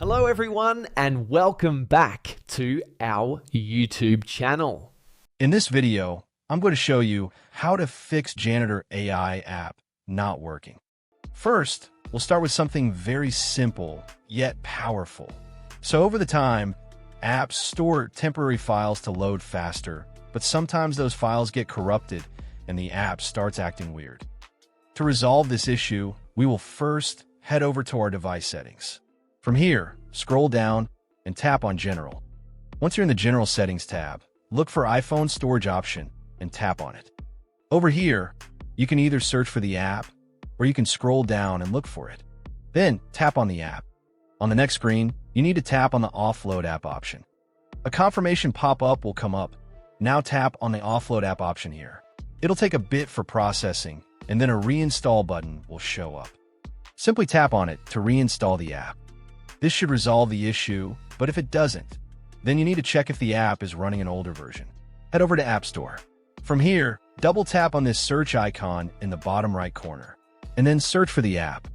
Hello everyone and welcome back to our YouTube channel. In this video, I'm going to show you how to fix Janitor AI app not working. First, we'll start with something very simple yet powerful. So over the time, apps store temporary files to load faster, but sometimes those files get corrupted and the app starts acting weird. To resolve this issue, we will first head over to our device settings. From here, scroll down and tap on General. Once you're in the General Settings tab, look for iPhone Storage option and tap on it. Over here, you can either search for the app or you can scroll down and look for it. Then tap on the app. On the next screen, you need to tap on the Offload app option. A confirmation pop-up will come up. Now tap on the Offload app option here. It'll take a bit for processing, and then a reinstall button will show up. Simply tap on it to reinstall the app. This should resolve the issue, but if it doesn't, then you need to check if the app is running an older version. Head over to App Store. From here, double tap on this search icon in the bottom right corner, and then search for the app.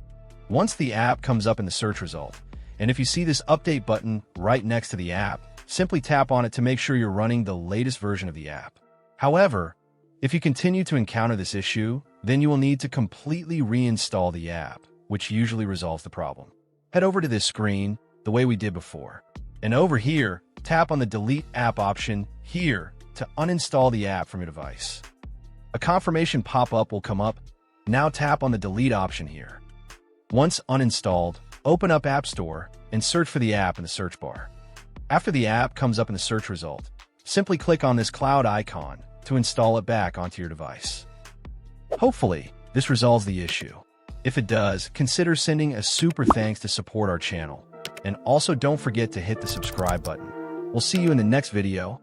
Once the app comes up in the search result, and if you see this update button right next to the app, simply tap on it to make sure you're running the latest version of the app. However, if you continue to encounter this issue, then you will need to completely reinstall the app, which usually resolves the problem. Head over to this screen the way we did before. And over here, tap on the Delete App option here to uninstall the app from your device. A confirmation pop-up will come up. Now tap on the Delete option here. Once uninstalled, open up App Store and search for the app in the search bar. After the app comes up in the search result, simply click on this cloud icon to install it back onto your device. Hopefully, this resolves the issue. If it does, consider sending a super thanks to support our channel. And also don't forget to hit the subscribe button. We'll see you in the next video.